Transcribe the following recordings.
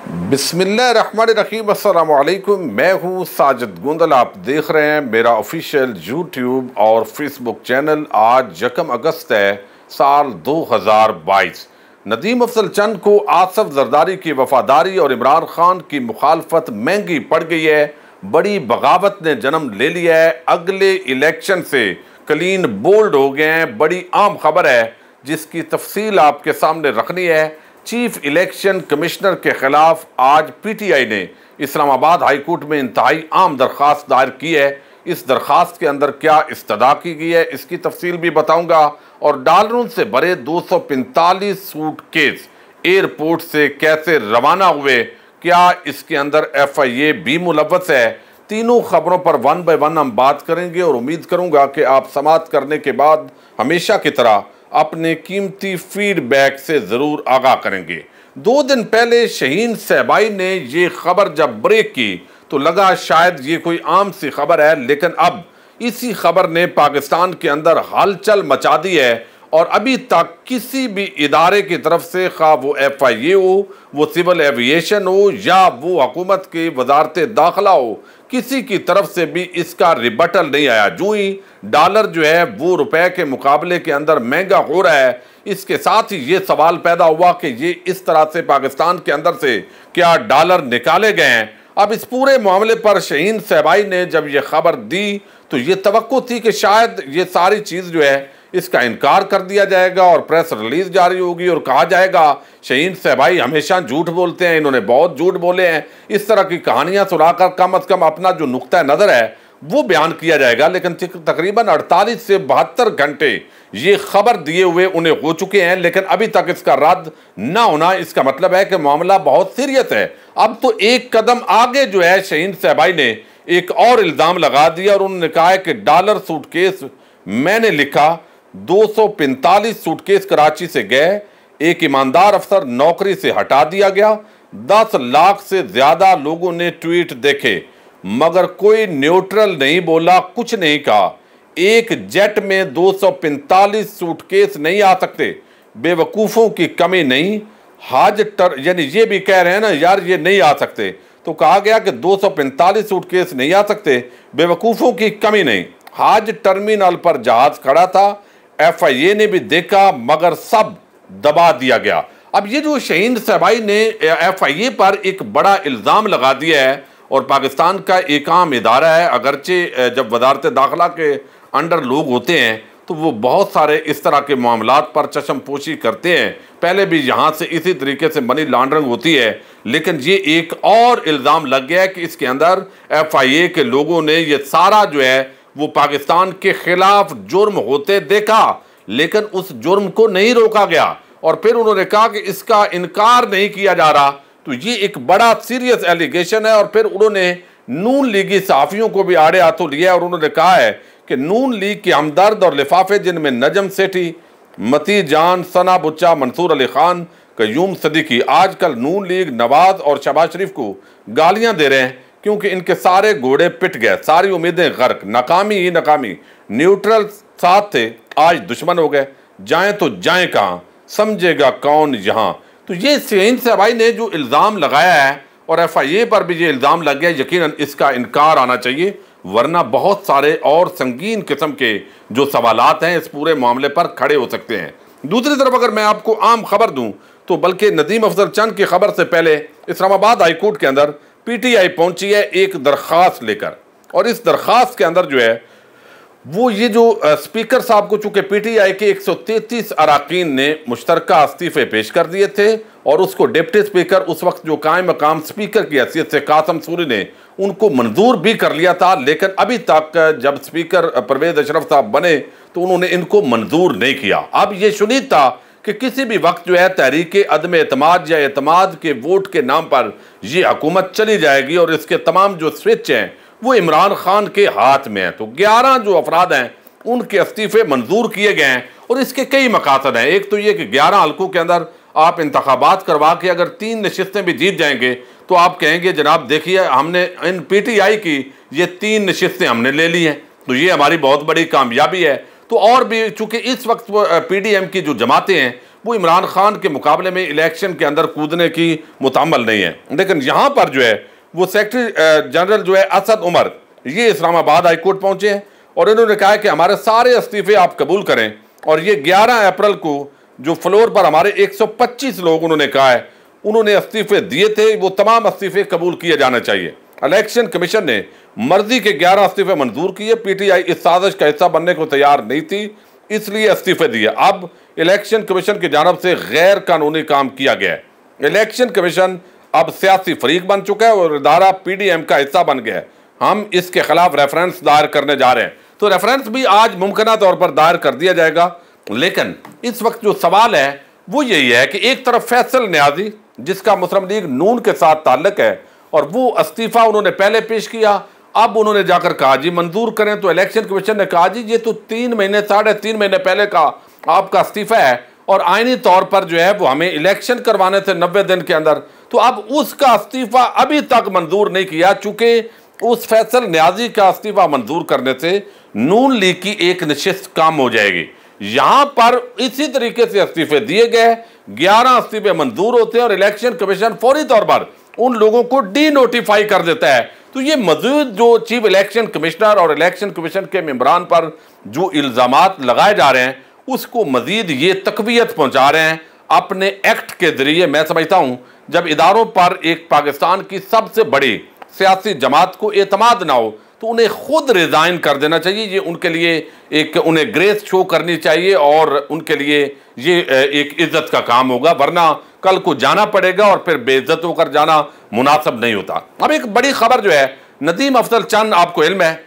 बिस्मिल्लाहिर्रहमानिर्रहीम, अस्सलाम वालेकुम। मैं हूँ साजिद गोंदल। आप देख रहे हैं मेरा ऑफिशियल यूट्यूब और फेसबुक चैनल। आज 1 अगस्त है साल 2022। नदीम अफजल चंद को आसफ जरदारी की वफादारी और इमरान खान की मुखालफत महंगी पड़ गई है। बड़ी बगावत ने जन्म ले लिया है। अगले इलेक्शन से क्लीन बोल्ड हो गए हैं। बड़ी आम खबर है जिसकी तफसील आपके सामने रखनी है। चीफ इलेक्शन कमिश्नर के खिलाफ आज पीटीआई ने इस्लामाबाद हाई कोर्ट में इंतहाई आम दरख्वास्त दायर की है। इस दरख्वास्त के अंदर क्या इस्तदा की गई है इसकी तफसील भी बताऊंगा। और डॉलरों से भरे 245 सूटकेस एयरपोर्ट से कैसे रवाना हुए, क्या इसके अंदर FIA भी मुलव्वस है। तीनों खबरों पर 1 बाय 1 हम बात करेंगे और उम्मीद करूंगा कि आप समाअत करने के बाद हमेशा की तरह अपने कीमती फीडबैक से ज़रूर आगाह करेंगे। 2 दिन पहले शहीन सहबाई ने ये खबर जब ब्रेक की तो लगा शायद ये कोई आम सी खबर है, लेकिन अब इसी खबर ने पाकिस्तान के अंदर हलचल मचा दी है। और अभी तक किसी भी इदारे की तरफ से, खा वो FIA हो, वो सिविल एविएशन हो या वो हुकूमत की वजारत दाखिला हो, किसी की तरफ से भी इसका रिबटल नहीं आया। जो ही डॉलर जो है वो रुपए के मुकाबले के अंदर महंगा हो रहा है, इसके साथ ही ये सवाल पैदा हुआ कि ये इस तरह से पाकिस्तान के अंदर से क्या डॉलर निकाले गए हैं। अब इस पूरे मामले पर शहीन सहबाई ने जब ये खबर दी तो ये तवक्को थी कि शायद ये सारी चीज़ जो है इसका इनकार कर दिया जाएगा और प्रेस रिलीज जारी होगी और कहा जाएगा शहीन सहबाई हमेशा झूठ बोलते हैं, इन्होंने बहुत झूठ बोले हैं। इस तरह की कहानियां सुनाकर कम अज़ कम अपना जो नुक्ता नज़र है वो बयान किया जाएगा। लेकिन तकरीबन 48 से 72 घंटे ये खबर दिए हुए उन्हें हो चुके हैं, लेकिन अभी तक इसका रद्द ना होना इसका मतलब है कि मामला बहुत सीरियस है। अब तो एक कदम आगे जो है शहीन सहबाई ने एक और इल्ज़ाम लगा दिया और उन्होंने कहा है कि डॉलर सूटकेस मैंने लिखा। 245 सूटकेस कराची से गए, एक ईमानदार अफसर नौकरी से हटा दिया गया। 10 लाख से ज्यादा लोगों ने ट्वीट देखे मगर कोई न्यूट्रल नहीं बोला, कुछ नहीं कहा। एक जेट में 245 सूटकेस नहीं आ सकते, बेवकूफ़ों की कमी नहीं। यानी ये भी कह रहे हैं ना यार ये नहीं आ सकते, तो कहा गया कि 245 सूटकेस नहीं आ सकते, बेवकूफ़ों की कमी नहीं। हाज टर्मिनल पर जहाज खड़ा था, FIA ने भी देखा मगर सब दबा दिया गया। अब ये जो शहीन सहबाई ने FIA पर एक बड़ा इल्ज़ाम लगा दिया है और पाकिस्तान का एक आम इदारा है, अगरचे जब वजारत दाखिला के अंडर लोग होते हैं तो वो बहुत सारे इस तरह के मामलात पर चश्मपोशी करते हैं। पहले भी यहाँ से इसी तरीके से मनी लॉन्ड्रिंग होती है, लेकिन ये एक और इल्ज़ाम लग गया है कि इसके अंदर FIA के लोगों ने ये सारा जो है वो पाकिस्तान के खिलाफ जुर्म होते देखा, लेकिन उस जुर्म को नहीं रोका गया। और फिर उन्होंने कहा कि इसका इनकार नहीं किया जा रहा, तो ये एक बड़ा सीरियस एलिगेशन है। और फिर उन्होंने नून लीगी सहाफ़ियों को भी आड़े हाथों लिया और उन्होंने कहा है कि नून लीग के हमदर्द और लिफाफे जिनमें नजम सेठी, मती जान, सना बुच्चा, मंसूर अली खान, कयूम सदीकी आजकल नून लीग, नवाज और शहबाज शरीफ को गालियां दे रहे हैं क्योंकि इनके सारे घोड़े पिट गए, सारी उम्मीदें गर्क, नाकामी ही नाकामी। न्यूट्रल साथ थे, आज दुश्मन हो गए, जाएं तो जाएं कहाँ, समझेगा कौन यहाँ। तो ये शहीन सहबाई ने जो इल्ज़ाम लगाया है और FIA पर भी ये इल्ज़ाम लग गया, यकीनन इसका इनकार आना चाहिए, वरना बहुत सारे और संगीन किस्म के जो सवालात हैं इस पूरे मामले पर खड़े हो सकते हैं। दूसरी तरफ अगर मैं आपको आम खबर दूँ तो बल्कि नदीम अफजल चंद की खबर से पहले इस्लामाबाद हाई कोर्ट के अंदर PTI पहुंची है एक दरख्वास्त लेकर। और इस दरख्वास्त के अंदर जो है वो ये जो स्पीकर साहब को, चूंकि PTI के 133 अरकान ने मुश्तरका इस्तीफे पेश कर दिए थे और उसको डिप्टी स्पीकर उस वक्त जो कायम मकाम स्पीकर की हैसियत से कासम सूरी ने उनको मंजूर भी कर लिया था, लेकिन अभी तक जब स्पीकर परवेज अशरफ साहब बने तो उन्होंने इनको मंजूर नहीं किया। अब ये शुनीद था कि किसी भी वक्त जो है तहरीक अदम एतमाद या एतमाद के वोट के नाम पर ये हुकूमत चली जाएगी और इसके तमाम जो स्विच हैं वो इमरान खान के हाथ में है। तो 11 जो अफराद हैं उनके इस्तीफे मंजूर किए गए हैं और इसके कई मकासद हैं। एक तो ये कि 11 हल्कों के अंदर आप इंतखाबात करवा के अगर 3 नशिस्तें भी जीत जाएंगे तो आप कहेंगे जनाब देखिए हमने इन PTI की ये 3 नशिस्तें हमने ले ली हैं, तो ये हमारी बहुत बड़ी कामयाबी है। तो और भी चूंकि इस वक्त PDM की जो जमातें हैं वो इमरान खान के मुकाबले में इलेक्शन के अंदर कूदने की मुतअम्मल नहीं है। लेकिन यहाँ पर जो है वो सेक्रेटरी जनरल जो है असद उमर, ये इस्लामाबाद हाई कोर्ट पहुँचे हैं और इन्होंने कहा है कि हमारे सारे इस्तीफे आप कबूल करें। और ये 11 अप्रैल को जो फ्लोर पर हमारे 125 लोग उन्होंने कहा है उन्होंने इस्तीफे दिए थे, वो तमाम इस्तीफे कबूल किए जाने चाहिए। इलेक्शन कमीशन ने मर्जी के 11 इस्तीफे मंजूर किए। पीटीआई इस साजिश का हिस्सा बनने को तैयार नहीं थी, इसलिए इस्तीफे दिए। अब इलेक्शन कमीशन की जानब से गैर कानूनी काम किया गया है। इलेक्शन कमीशन अब सियासी फरीक बन चुका है और इदारा पीडीएम का हिस्सा बन गया है। हम इसके खिलाफ रेफरेंस दायर करने जा रहे हैं, तो रेफरेंस भी आज मुमकिन तौर पर दायर कर दिया जाएगा। लेकिन इस वक्त जो सवाल है वो यही है कि एक तरफ फैसल न्याजी जिसका मुस्लिम लीग नून के साथ ताल्लुक है और वो इस्तीफा उन्होंने पहले पेश किया, अब उन्होंने जाकर कहा जी मंजूर करें, तो इलेक्शन कमीशन ने कहा जी ये तो 3 महीने 3.5 महीने पहले का आपका इस्तीफा है और आईनी तौर पर जो है वो हमें इलेक्शन करवाने थे 90 दिन के अंदर, तो अब उसका इस्तीफा अभी तक मंजूर नहीं किया। चूंकि उस फैसल न्याजी का इस्तीफा मंजूर करने से नून लीग की एक नशिस्त कम हो जाएगी। यहां पर इसी तरीके से इस्तीफे दिए गए, 11 इस्तीफे मंजूर होते हैं और इलेक्शन कमीशन फौरी तौर पर उन लोगों को डी नोटिफाई कर देता है। तो ये मजीद जो चीफ इलेक्शन कमिश्नर और इलेक्शन कमीशन के मेंबरान पर जो इल्जामात लगाए जा रहे हैं उसको मजीद ये तकवीयत पहुंचा रहे हैं अपने एक्ट के जरिए। मैं समझता हूं जब इदारों पर एक पाकिस्तान की सबसे बड़ी सियासी जमात को एतमाद ना हो तो उन्हें खुद रिजाइन कर देना चाहिए। ये उनके लिए एक उन्हें ग्रेस शो करनी चाहिए और उनके लिए ये एक इज्जत का काम होगा, वरना कल को जाना पड़ेगा और फिर बेइज्जत होकर जाना मुनासिब नहीं होता। अब एक बड़ी खबर जो है, नदीम अफजल चंद, आपको इल्म है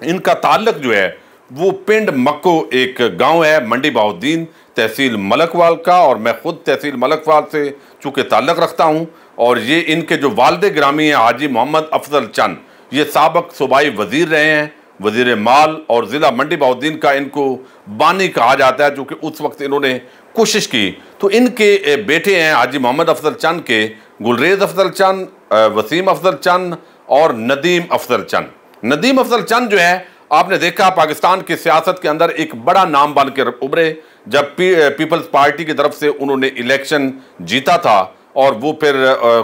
इनका ताल्लुक जो है वो पिंड मक्को एक गांव है मंडी बहाउद्दीन तहसील मलकवाल का, और मैं खुद तहसील मलकवाल से चूँकि ताल्लुक़ रखता हूँ। और ये इनके जो वालिद गिरामी हैं हाजी मोहम्मद अफजल चंद, ये साबिक़ सूबाई वज़ीर रहे हैं, वज़ीर माल, और ज़िला मंडी बहाउद्दीन का इनको बानी कहा जाता है चूँकि उस वक्त इन्होंने कोशिश की। तो इनके बेटे हैं हाजी मोहम्मद अफजल चंद के गुलरेज अफजल चंद, वसीम अफजल चंद और नदीम अफजल चंद। नदीम अफजल चंद जो है आपने देखा पाकिस्तान की सियासत के अंदर एक बड़ा नाम बन के उभरे जब पीपल्स पार्टी की तरफ से उन्होंने इलेक्शन जीता था और वो फिर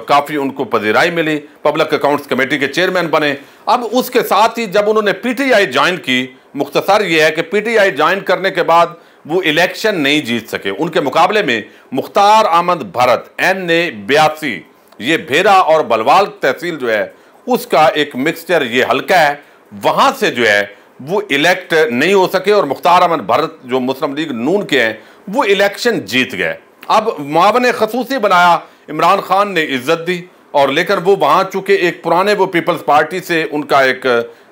काफ़ी उनको पजीराई मिली, पब्लिक अकाउंट्स कमेटी के चेयरमैन बने। अब उसके साथ ही जब उन्होंने पीटीआई ज्वाइन की, मुख्तसर ये है कि पीटीआई ज्वाइन करने के बाद वो इलेक्शन नहीं जीत सके। उनके मुकाबले में मुख्तार अहमद भरत NA 82, ये भेरा और बलवाल तहसील जो है उसका एक मिक्सचर ये हल्का है, वहाँ से जो है वो इलेक्ट नहीं हो सके और मुख्तार अहमद भरत जो मुस्लिम लीग नून के हैं वो इलेक्शन जीत गए। अब मुआवन खसूसी बनाया, इमरान खान ने इज्जत दी, और लेकिन वो वहाँ चूँकि एक पुराने वो पीपल्स पार्टी से उनका एक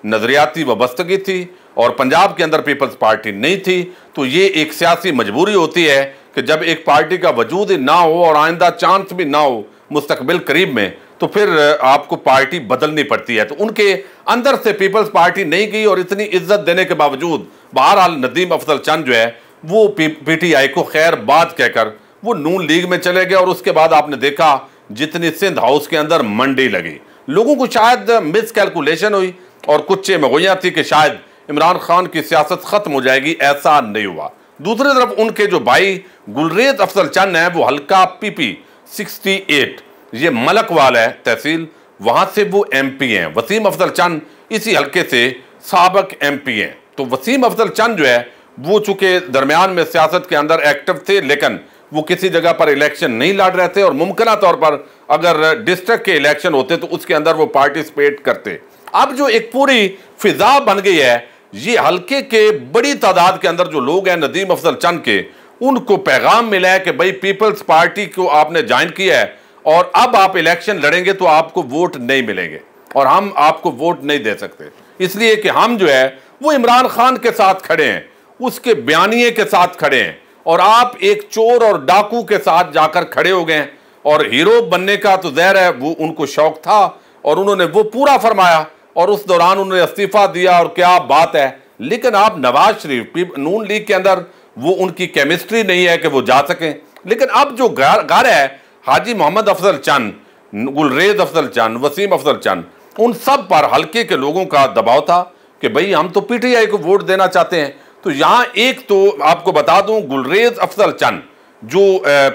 नज़रियाती वाबस्तगी थी और पंजाब के अंदर पीपल्स पार्टी नहीं थी, तो ये एक सियासी मजबूरी होती है कि जब एक पार्टी का वजूद ही ना हो और आइंदा चांस भी ना हो मुस्तकबिल करीब में, तो फिर आपको पार्टी बदलनी पड़ती है। तो उनके अंदर से पीपल्स पार्टी नहीं गई और इतनी इज्जत देने के बावजूद बहरहाल नदीम अफजल चंद जो है वो पीटीआई को खैर बात कहकर वो नून लीग में चले गए। और उसके बाद आपने देखा जितनी सिंध हाउस के अंदर मंडी लगी, लोगों को शायद मिस कैलकुलेशन हुई और कुछ मगोइयाँ थी कि शायद इमरान खान की सियासत खत्म हो जाएगी, ऐसा नहीं हुआ। दूसरी तरफ उनके जो भाई गुलरेज अफजल चंद हैं वो हल्का PP 68, ये मलकवाल है तहसील, वहाँ से वो MP हैं। वसीम अफजल चंद इसी हल्के से साबिक MP हैं। तो वसीम अफजल चंद जो है वो चूँकि दरमियान में सियासत के अंदर एक्टिव थे, लेकिन वो किसी जगह पर इलेक्शन नहीं लड़ रहे थे और मुमकिन तौर पर अगर डिस्ट्रिक्ट के इलेक्शन होते तो उसके अंदर वो पार्टिसिपेट करते। अब जो एक पूरी फिजा बन गई है, ये हल्के के बड़ी तादाद के अंदर जो लोग हैं नदीम अफजल चंद के, उनको पैगाम मिला है कि भाई पीपल्स पार्टी को आपने ज्वाइन किया है और अब आप इलेक्शन लड़ेंगे तो आपको वोट नहीं मिलेंगे और हम आपको वोट नहीं दे सकते, इसलिए कि हम जो है वो इमरान खान के साथ खड़े हैं, उसके बयानिए के साथ खड़े हैं, और आप एक चोर और डाकू के साथ जाकर खड़े हो गए। और हीरो बनने का तो ज़ाहिर है वो उनको शौक था और उन्होंने वो पूरा फरमाया और उस दौरान उन्होंने इस्तीफा दिया और क्या बात है। लेकिन आप नवाज शरीफ नून लीग के अंदर वो उनकी केमिस्ट्री नहीं है कि वो जा सकें। लेकिन अब जो घर है हाजी मोहम्मद अफजल चंद, गुलरेज अफजल चंद, वसीम अफजल चंद, उन सब पर हल्के के लोगों का दबाव था कि भाई हम तो पीटीआई को वोट देना चाहते हैं। तो यहाँ एक तो आपको बता दूं, गुलरेज अफजल चंद जो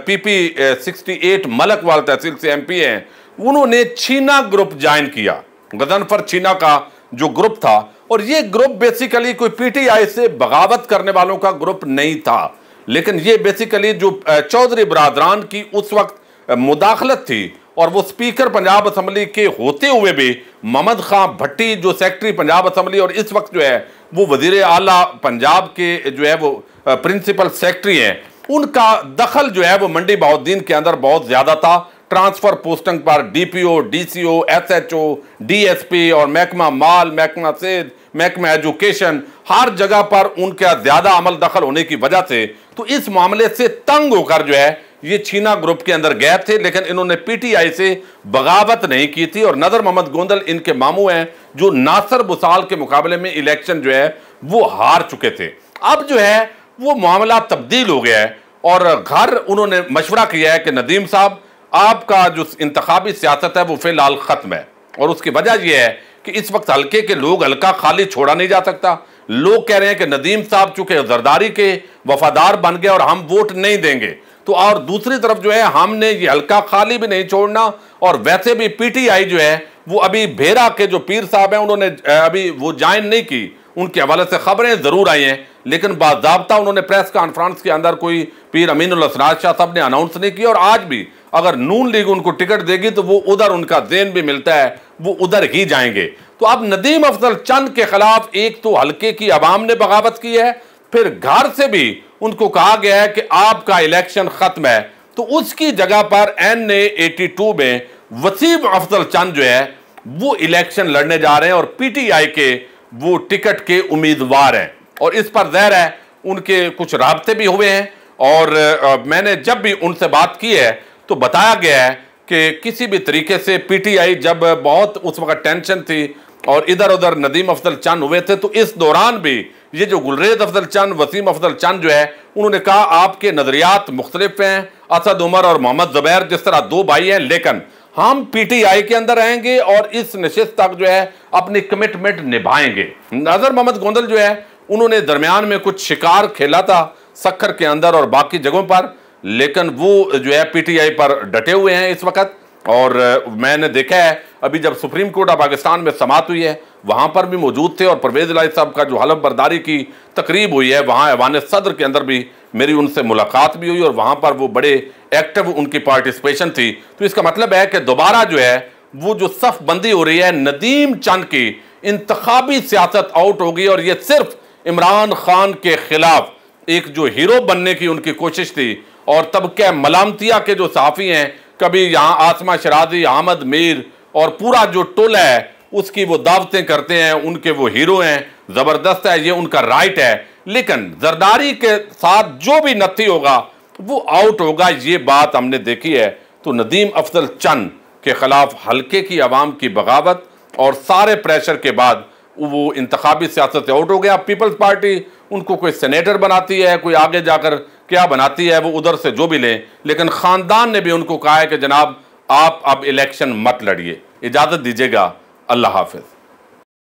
PP 68 मलकवाल तहसील से MP हैं, उन्होंने छीना ग्रुप ज्वाइन किया। गजनफर छीना का जो ग्रुप था, और ये ग्रुप बेसिकली कोई PTI से बगावत करने वालों का ग्रुप नहीं था, लेकिन ये बेसिकली जो चौधरी बरादरान की उस वक्त मुदाखलत थी, और वो स्पीकर पंजाब असम्बली के होते हुए भी मोहम्मद खां भट्टी जो सेक्रेटरी पंजाब असम्बली और इस वक्त जो है वो वजीर आला पंजाब के जो है वो प्रिंसिपल सेक्रेटरी हैं, उनका दखल जो है वो मंडी बहाउद्दीन के अंदर बहुत ज़्यादा था। ट्रांसफ़र पोस्टिंग पर DPO, DCO, SHO, DSP और महकमा माल, महकमा सेहत, महकमा एजुकेशन, हर जगह पर उनका ज़्यादा अमल दखल होने की वजह से तो इस मामले से तंग होकर जो है ये छीना ग्रुप के अंदर गए थे, लेकिन इन्होंने PTI से बगावत नहीं की थी। और नदर मोहम्मद गोंदल इनके मामू हैं जो नासिर बुसाल के मुकाबले में इलेक्शन जो है वो हार चुके थे। अब जो है वो मामला तब्दील हो गया है, और घर उन्होंने मशवरा किया है कि नदीम साहब, आपका जो इंतखाबी सियासत है वो फिलहाल ख़त्म है। और उसकी वजह यह है कि इस वक्त हल्के के लोग हल्का खाली छोड़ा नहीं जा सकता। लोग कह रहे हैं कि नदीम साहब चूंकि जरदारी के वफादार बन गए और हम वोट नहीं देंगे, तो और दूसरी तरफ जो है हमने ये हल्का खाली भी नहीं छोड़ना। और वैसे भी PTI जो है वो अभी भेरा के जो पीर साहब हैं उन्होंने अभी वो ज्वाइन नहीं की, उनके हवाले से खबरें ज़रूर आई हैं, लेकिन बाज़ाब्ता उन्होंने प्रेस कॉन्फ्रेंस के अंदर कोई पीर अमीनुल असरार शाह साहब ने अनाउंस नहीं किया। और आज भी अगर नून लीग उनको टिकट देगी तो वो उधर उनका ज़ेन भी मिलता है, वो उधर ही जाएंगे। तो अब नदीम अफजल चंद के खिलाफ एक तो हल्के की अवाम ने बगावत की है, फिर घर से भी उनको कहा गया है कि आपका इलेक्शन खत्म है, तो उसकी जगह पर NA 82 में वसीम अफजल चंद जो है वो इलेक्शन लड़ने जा रहे हैं और PTI के वो टिकट के उम्मीदवार हैं। और इस पर ज़ाहिर है उनके कुछ राब्ते भी हुए हैं, और मैंने जब भी उनसे बात की है तो बताया गया है कि किसी भी तरीके से PTI जब बहुत उस वक्त टेंशन थी और इधर उधर नदीम अफजल चंद हुए थे, तो इस दौरान भी ये जो गुलरेज अफजल चंद, वसीम अफजल चंद जो है उन्होंने कहा आपके नज़रियात मुख्तलिफ हैं, असद उमर और मोहम्मद ज़ुबैर जिस तरह दो भाई हैं, लेकिन हम PTI के अंदर रहेंगे और इस नशिस्त तक जो है अपनी कमिटमेंट निभाएंगे। नज़र मोहम्मद गोंदल जो है उन्होंने दरमियान में कुछ शिकार खेला था सक्खर के अंदर और बाकी जगहों पर, लेकिन वो जो है PTI पर डटे हुए हैं इस वक्त। और मैंने देखा है अभी जब सुप्रीम कोर्ट ऑफ पाकिस्तान में समात हुई है वहाँ पर भी मौजूद थे, और परवेज़ इलाही साहब का जो हलफ बर्दारी की तकरीब हुई है वहाँ ऐवान सदर के अंदर भी मेरी उनसे मुलाकात भी हुई और वहाँ पर वो बड़े एक्टिव उनकी पार्टिसिपेशन थी। तो इसका मतलब है कि दोबारा जो है वो जो सफ बंदी हो रही है, नदीम चंद की इंतखाबी सियासत आउट होगी, और ये सिर्फ इमरान खान के खिलाफ एक जो हीरो बनने की उनकी कोशिश थी। और तब क्या मलामतिया के जो सहाफ़ी हैं, कभी यहाँ आसमा शराजी, अहमद मीर और पूरा जो टोला है उसकी वो दावतें करते हैं, उनके वो हीरो हैं, ज़बरदस्त है, ये उनका राइट है, लेकिन जरदारी के साथ जो भी नत्थी होगा वो आउट होगा, ये बात हमने देखी है। तो नदीम अफजल चंद के खिलाफ हल्के की आवाम की बगावत और सारे प्रेशर के बाद वो इंतखाबी सियासत से आउट हो गया। पीपल्स पार्टी उनको कोई सेनेटर बनाती है, कोई आगे जाकर क्या बनाती है, वो उधर से जो भी लें, लेकिन ख़ानदान ने भी उनको कहा है कि जनाब आप अब इलेक्शन मत लड़िए, इजाज़त दीजिएगा, अल्लाह हाफ़िज़।